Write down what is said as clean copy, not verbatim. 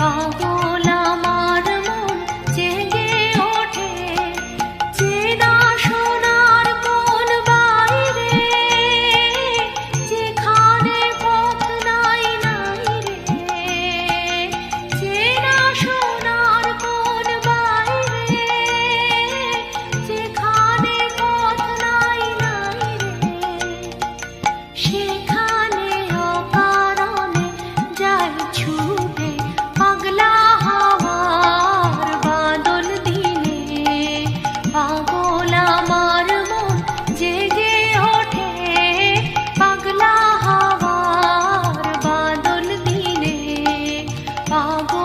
পাগল আমার মন জেগে ওঠে, চেনা সোনার কোন বাইরে, যেখানে পথ নাই নাই রে। চেনা সোনার কোন বাইরে, যেখানে পথ নাই নাই রে। সেখানে অকারণে যাই ছুটে পাগলা হাওয়ার বাদল দিনে। পাগল আমার মন জেগে ওঠে, পাগলা হাওয়ার বাদল দিনে। পাগল